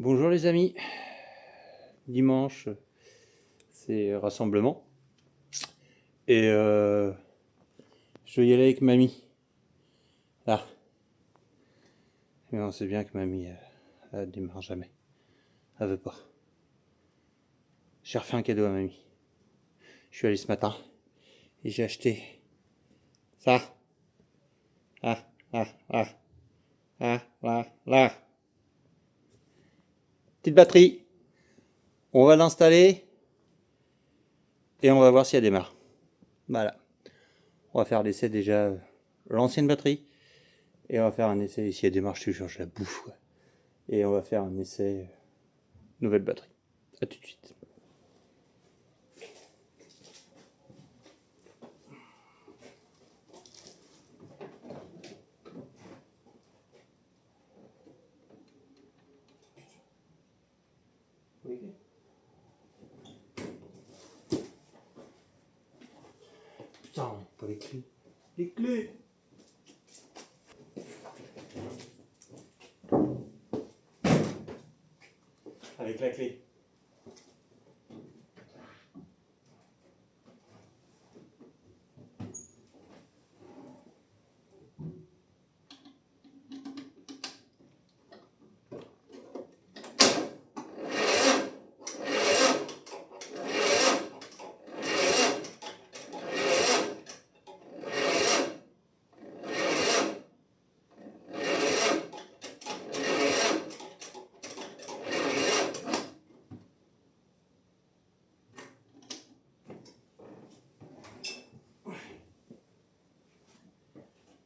Bonjour les amis, dimanche c'est rassemblement et je vais y aller avec mamie. Là, mais on sait bien que mamie elle démarre jamais, elle veut pas. J'ai refait un cadeau à mamie. Je suis allé ce matin et j'ai acheté ça. Là. Petite batterie. On va l'installer et on va voir si elle démarre. Voilà. On va faire l'essai déjà l'ancienne batterie et on va faire un essai. Si elle démarre, je te jure, je la bouffe. Ouais. Et on va faire un essai nouvelle batterie. A tout de suite. Putain, pas les clés. Les clés. Avec la clé.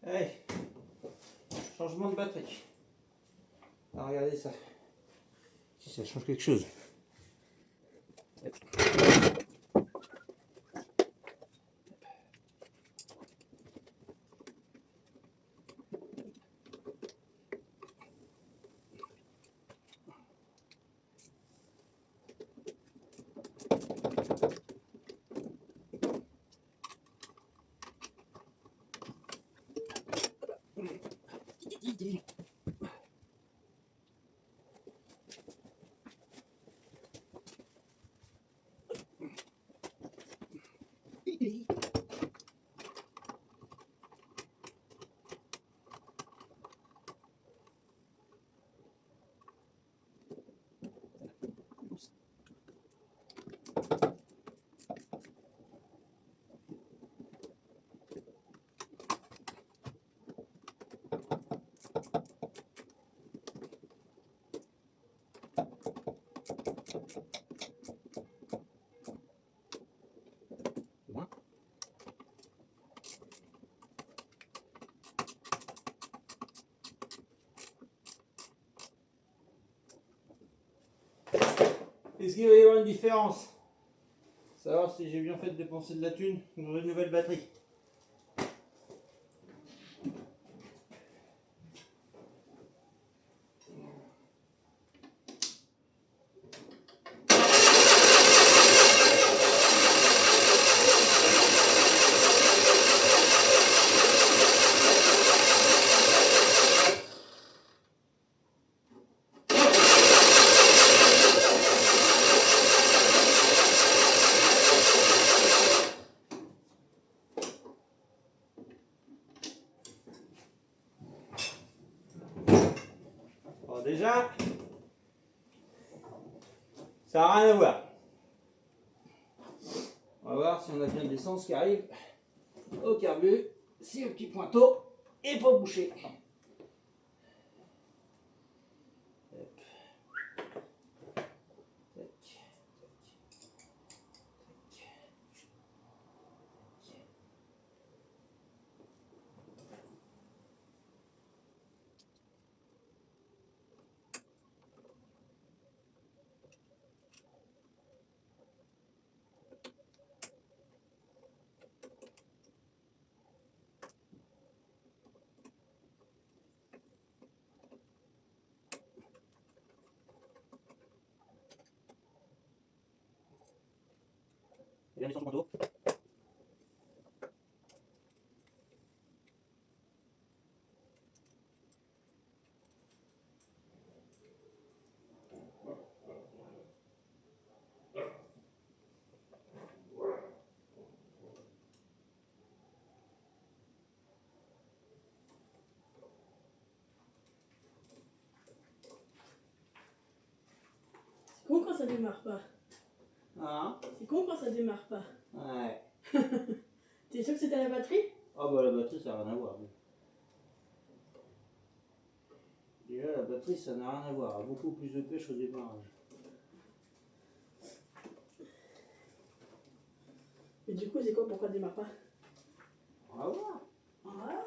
Allez, changement de batterie. Alors regardez ça. Si ça change quelque chose. Est-ce qu'il va y avoir une différence? Savoir si j'ai bien fait de dépenser de la thune dans une nouvelle batterie. Alors déjà, ça n'a rien à voir. On va voir si on a bien de l'essence qui arrive au carbu, si le petit pointeau est pas bouché. Bien l'essence du pointeau. démarre pas. Hein? C'est con quand ça démarre pas. Ouais. T'es sûr que c'était la batterie? Ah bah la batterie ça n'a rien à voir. Déjà la batterie ça n'a rien à voir. Beaucoup plus de pêche au démarrage. Mais du coup, c'est quoi? Pourquoi elle démarre pas? On va voir. Voilà.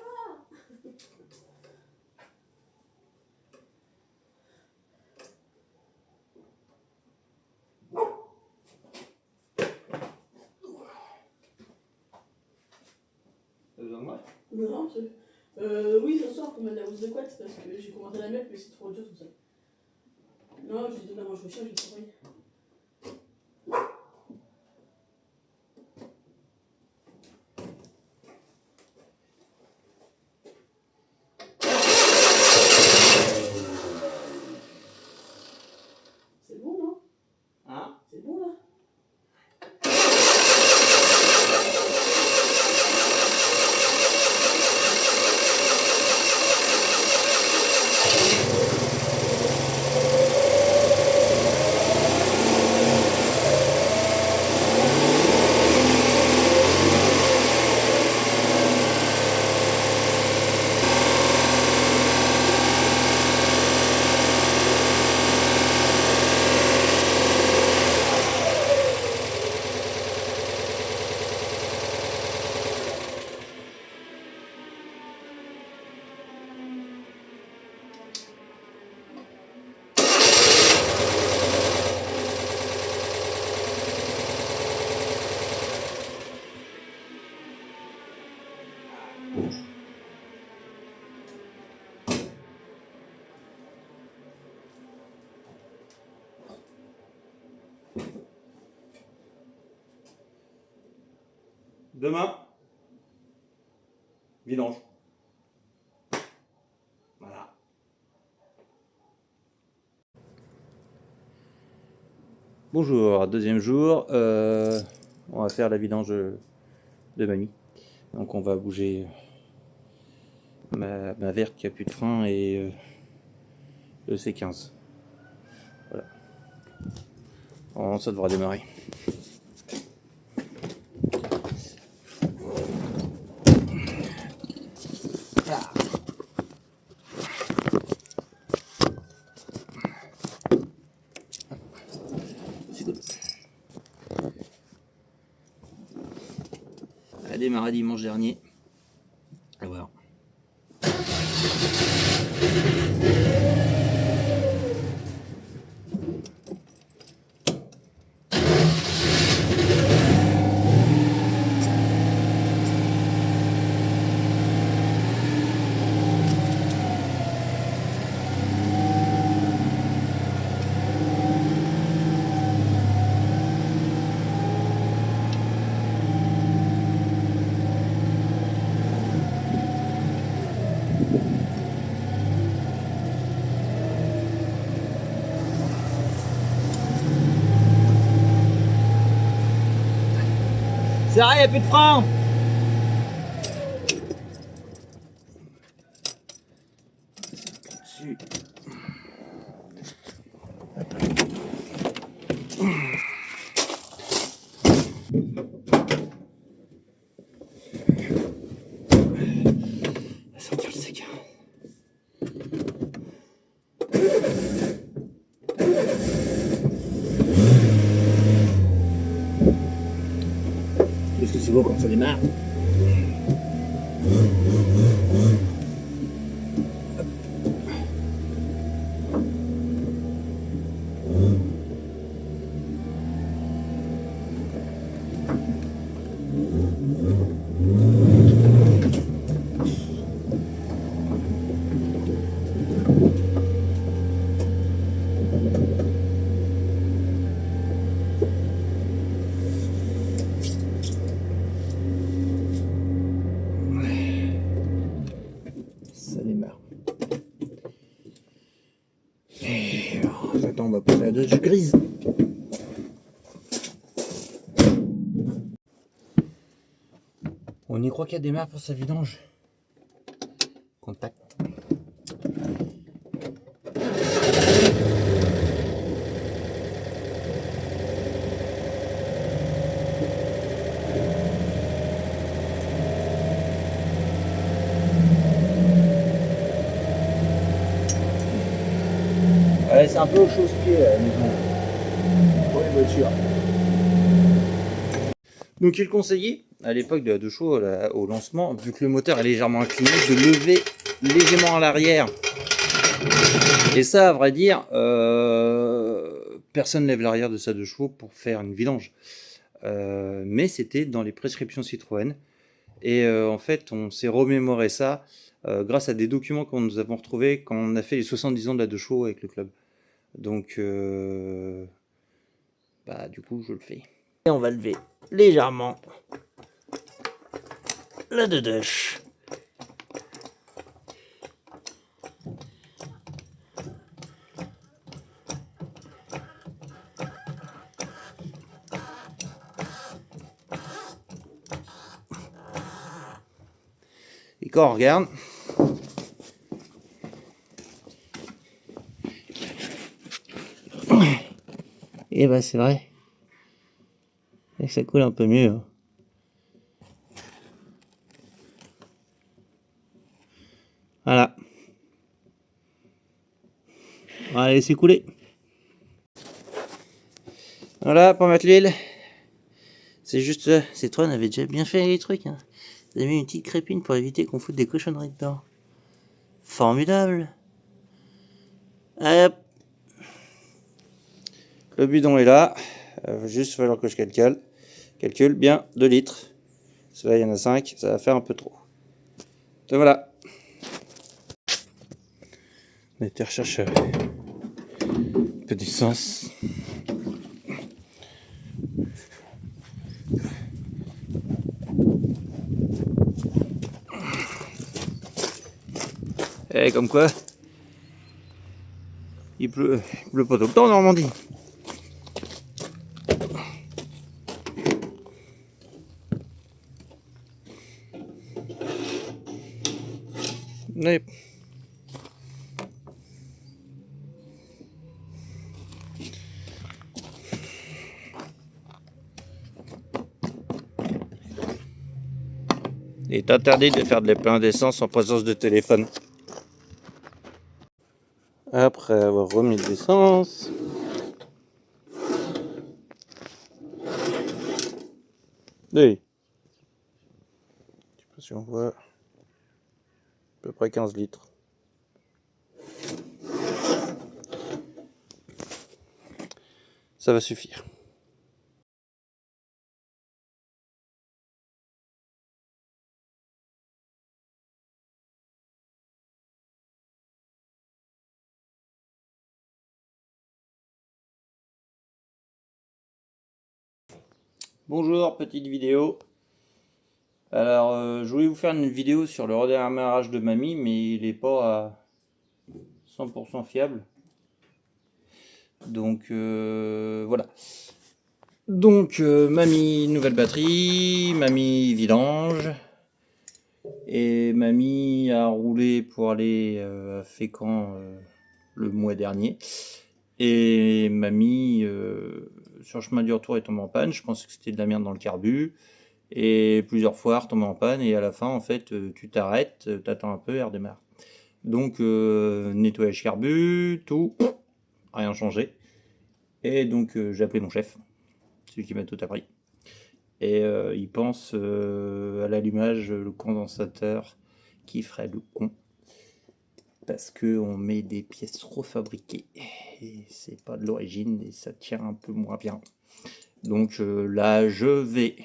T'as besoin de moi? Non, oui, ce soir pour mettre la housse de couette parce que j'ai commencé à la mettre, mais c'est trop dur tout ça. Non, j'ai donné à manger au chien, j'ai travaillé. C'est bon, non? Hein? C'est bon là? Demain, vidange. Voilà. Bonjour, deuxième jour. On va faire la vidange de mamie. Donc on va bouger ma verte qui a plus de frein et le C15. Voilà. Normalement, ça devra démarrer. Ah. C'est good. Elle a démarré dimanche dernier. Et voilà. C'est vrai, il n'y a plus de frein. Dessus. On va sortir le séquin. Qu'est-ce que c'est beau quand ça démarre. Ça démarre. Et attends, on va passer à la dose grise. On y croit qu'elle démarre pour sa vidange. Contact. Ouais, c'est un peu au chausse-pied à la maison pour les voitures. Donc il conseillait à l'époque de la douche au lancement, vu que le moteur est légèrement incliné, de lever légèrement à l'arrière. Et ça, à vrai dire, personne ne lève l'arrière de sa 2 chevaux pour faire une vidange. Mais c'était dans les prescriptions Citroën. Et en fait, on s'est remémoré ça grâce à des documents que nous avons retrouvés quand on a fait les 70 ans de la 2 chevaux avec le club. Donc, du coup, je le fais. Et on va lever légèrement la dedeche. Et quand on regarde, et bah c'est vrai, et ça coule un peu mieux. Hein. Voilà. Allez, c'est coulé. Voilà pour mettre l'huile. C'est juste, Citroën avait déjà bien fait les trucs. Hein. Vous avez mis une petite crépine pour éviter qu'on foute des cochonneries dedans. Formidable. Hop. Le bidon est là. Juste falloir que je calcule bien 2 litres. Celui-là, il y en a 5. Ça va faire un peu trop. Donc voilà. On a été rechercher un peu d'essence. Et comme quoi, il pleut pas tout le temps en Normandie. Ouais. Il est interdit de faire des pleins d'essence en présence de téléphone. Après avoir remis de l'essence, oui. Je sais pas si on voit à peu près 15 litres. Ça va suffire. Bonjour, petite vidéo. Alors, je voulais vous faire une vidéo sur le redémarrage de mamie, mais il n'est pas à 100% fiable. Donc, voilà. Donc, mamie, nouvelle batterie, mamie, vidange. Et mamie a roulé pour aller à Fécamp le mois dernier. Et mamie, sur le chemin du retour, est tombée en panne. Je pensais que c'était de la merde dans le carbu. Et plusieurs fois, retomber en panne. Et à la fin, en fait, tu t'arrêtes, t'attends un peu et elle redémarre. Donc, nettoyage carbu, tout, rien changé. Et donc, j'ai appelé mon chef, celui qui m'a tout appris. Et il pense à l'allumage, le condensateur qui ferait le con. Parce qu'on met des pièces refabriquées. Et c'est pas de l'origine et ça tient un peu moins bien. Donc là, je vais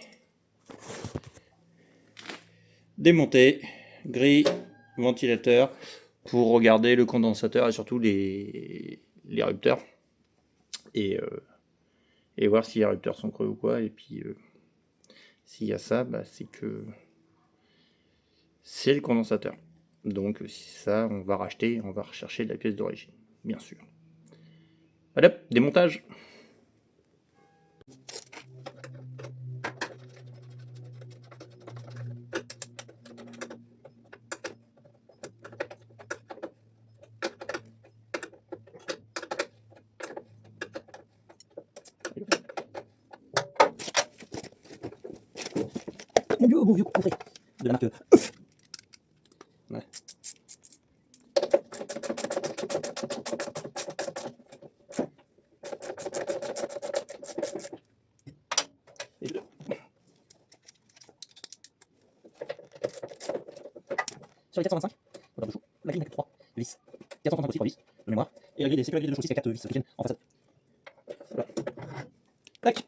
démonter grille, ventilateur pour regarder le condensateur et surtout les rupteurs. Et voir si les rupteurs sont creux ou quoi. Et puis, s'il y a ça, c'est que c'est le condensateur. Donc ça, on va racheter, on va rechercher la pièce d'origine, bien sûr. Voilà, démontage. Mon vieux couperet de la marque ouais. sur les 425, moteur de chaud, la grille n'a que 3 vis, 435 aussi 3 vis de mémoire, et la grille des sécurités de chaussée, c'est 4 vis qui viennent en façade. Voilà. Tac.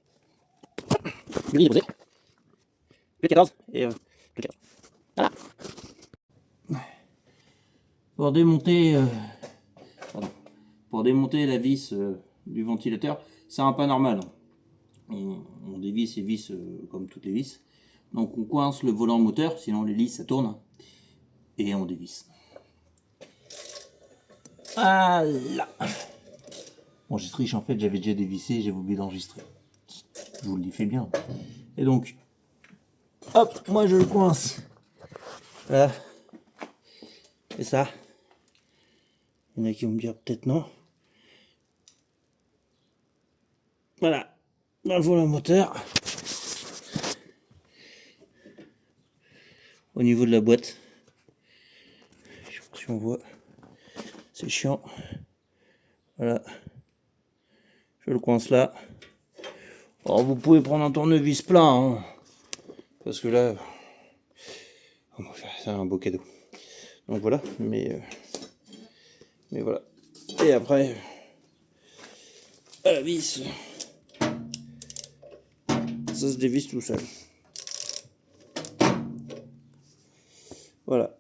Le grille est posé. Le 14 et le 14. Voilà. Pour démonter, pour démonter la vis du ventilateur, c'est un pas normal. On dévisse les vis comme toutes les vis. Donc on coince le volant moteur, sinon l'hélice ça tourne. Et on dévisse. Voilà. Bon, j'ai triché en fait, j'avais déjà dévissé, j'ai oublié d'enregistrer. Je vous le dis fait bien. Et donc, hop, moi je le coince. Voilà. Et ça. Il y en a qui vont me dire peut-être non. Voilà. Dans le volant moteur. Au niveau de la boîte. Je sais pas si on voit. C'est chiant. Voilà. Je le coince là. Alors vous pouvez prendre un tournevis plein. Hein, parce que là. C'est un beau cadeau. Donc voilà. Mais voilà. Et après. À la vis. Ça se dévisse tout seul. Voilà.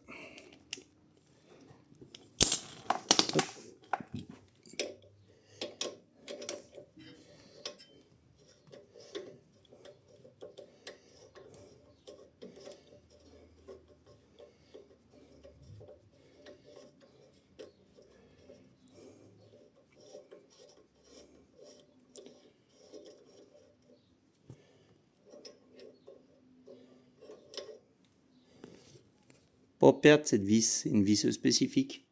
Pour perdre cette vis, c'est une vis spécifique.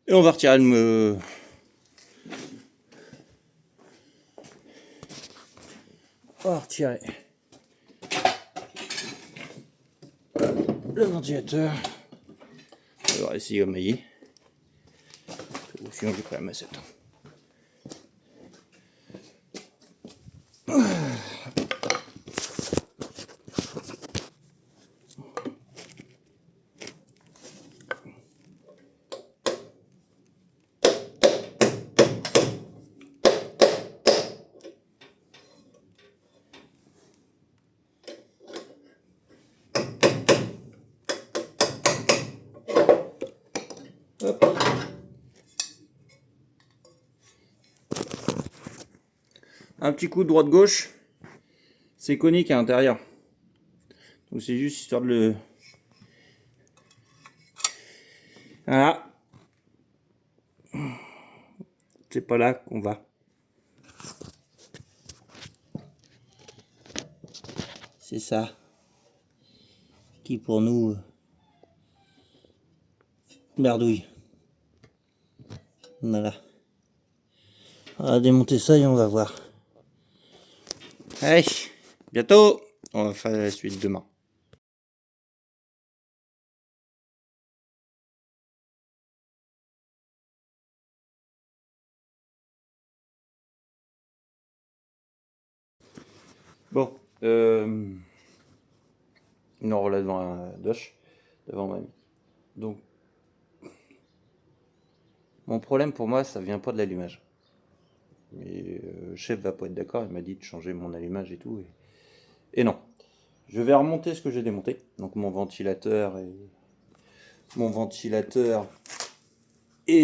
Et on va retirer le... On va retirer le ventilateur. On va essayer à mailler. Ou sinon j'ai pris la massette. Hop. Un petit coup de droite-gauche, c'est conique à l'intérieur. Donc c'est juste histoire de le... Voilà. C'est pas là qu'on va. C'est ça. Qui pour nous... merdouille. Voilà. On va démonter ça et on va voir. Allez, bientôt. On va faire la suite demain. Bon, nous voilà devant la douche, devant mamie. Donc, mon problème pour moi, ça vient pas de l'allumage. Mais le chef va pas être d'accord, il m'a dit de changer mon allumage et tout. Et non. Je vais remonter ce que j'ai démonté. Donc mon ventilateur et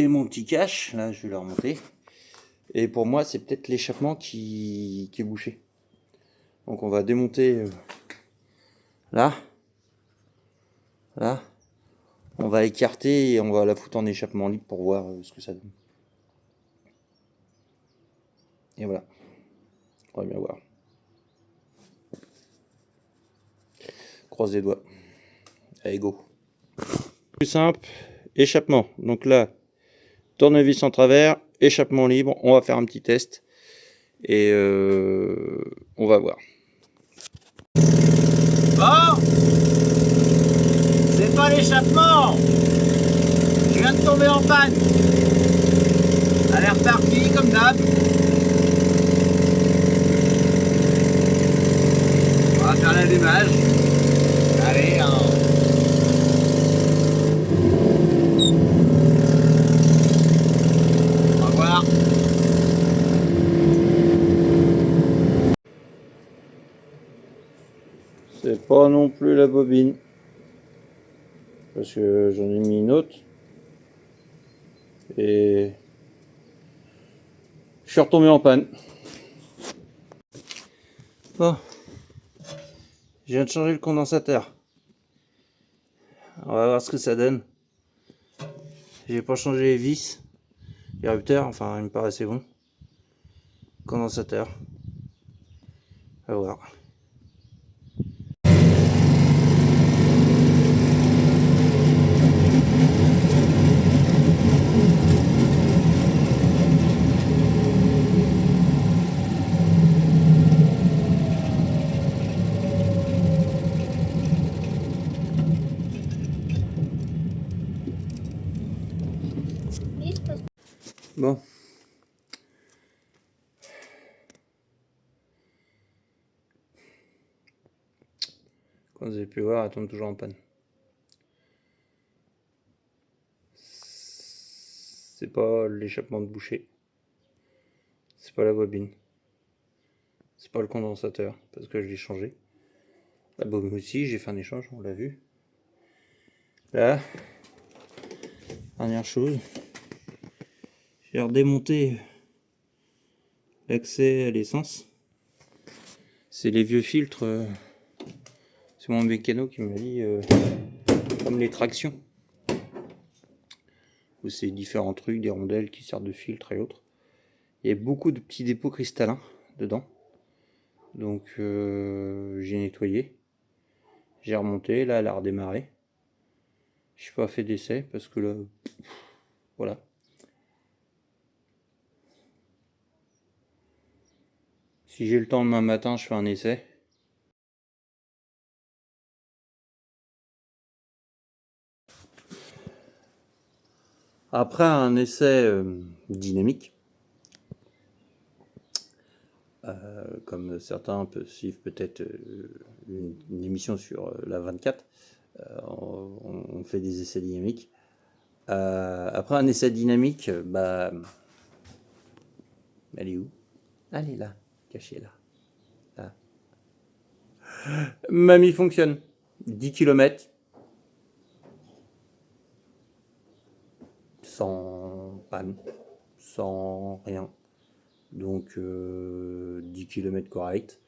mon petit cache. Là, je vais le remonter. Et pour moi, c'est peut-être l'échappement qui est bouché. Donc on va démonter là. Là. On va écarter et on va la foutre en échappement libre pour voir ce que ça donne. Et voilà. On va bien voir. Croise les doigts. Allez, go. Plus simple, échappement. Donc là, tournevis en travers, échappement libre. On va faire un petit test. Et on va voir. Bon, c'est pas l'échappement. Je viens de tomber en panne. Elle est repartie comme d'hab. On va faire l'allumage. Allez, au revoir. C'est pas non plus la bobine. Parce que j'en ai mis une autre. Et je suis retombé en panne. Bon. Je viens de changer le condensateur. On va voir ce que ça donne. J'ai pas changé les vis. Érupteur, enfin il me paraissait bon. Condensateur. À voir. Bon. Comme vous avez pu voir, elle tombe toujours en panne. C'est pas l'échappement de bouchée. C'est pas la bobine. C'est pas le condensateur, parce que je l'ai changé. La bobine aussi, j'ai fait un échange, on l'a vu. Là, dernière chose, j'ai redémonté l'accès à l'essence. C'est les vieux filtres. C'est mon mécano qui m'a dit, comme les tractions, où c'est différents trucs, des rondelles qui servent de filtre et autres. Il y a beaucoup de petits dépôts cristallins dedans. Donc j'ai nettoyé. J'ai remonté, là elle a redémarré. Je n'ai pas fait d'essai parce que là, voilà. Si j'ai le temps demain matin, je fais un essai. Après un essai dynamique, comme certains suivent peut-être une émission sur la 24, on fait des essais dynamiques. Après un essai dynamique, bah, elle est où? Elle est là, cachée là. Là. Mamie fonctionne. 10 km. Sans panne, sans rien. Donc 10 km correct.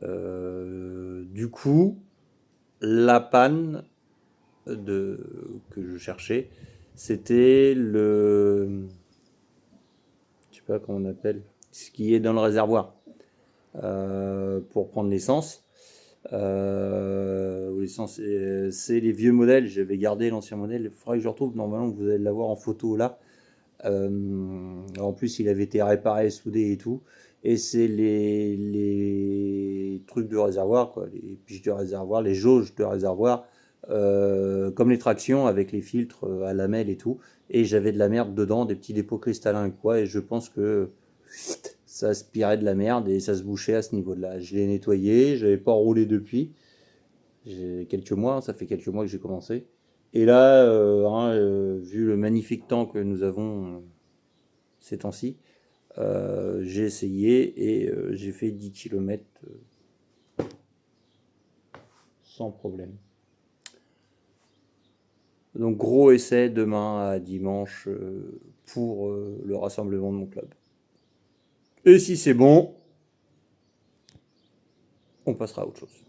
Du coup, la panne que je cherchais, c'était le... Je sais pas comment on appelle. Ce qui est dans le réservoir. Pour prendre l'essence. L'essence, c'est les vieux modèles. J'avais gardé l'ancien modèle. Il faudrait que je retrouve. Normalement, vous allez l'avoir en photo là. En plus, il avait été réparé, soudé et tout. Et c'est les trucs de réservoir, quoi, les piches de réservoir, les jauges de réservoir, comme les tractions avec les filtres à lamelles et tout. Et j'avais de la merde dedans, des petits dépôts cristallins, quoi. Et je pense que ça aspirait de la merde et ça se bouchait à ce niveau-là. Je l'ai nettoyé, j'avais pas roulé depuis. J'ai quelques mois, ça fait quelques mois que j'ai commencé. Et là, vu le magnifique temps que nous avons ces temps-ci, j'ai essayé et j'ai fait 10 km sans problème. Donc gros essai demain à dimanche pour le rassemblement de mon club. Et si c'est bon, on passera à autre chose.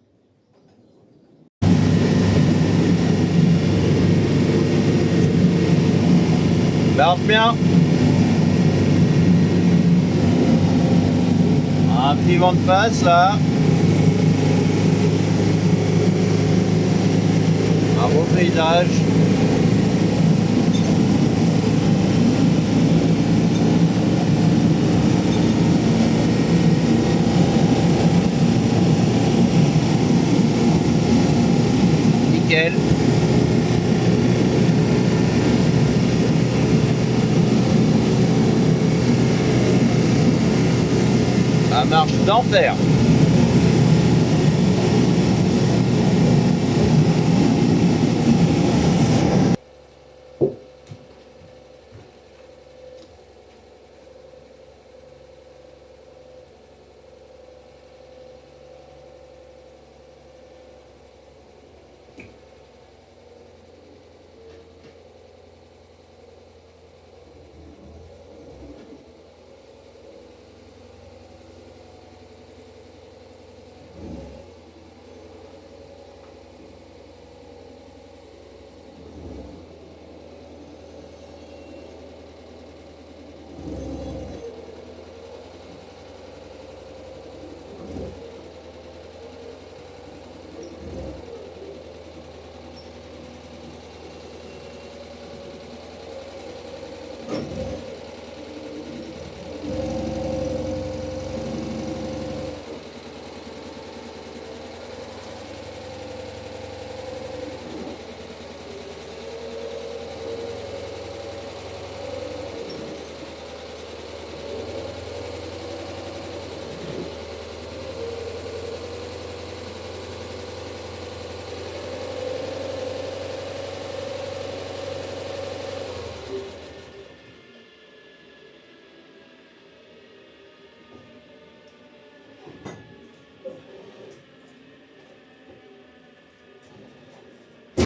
Marche bien. Un petit vent de face là. Un beau paysage. Nickel. marche d'enfer.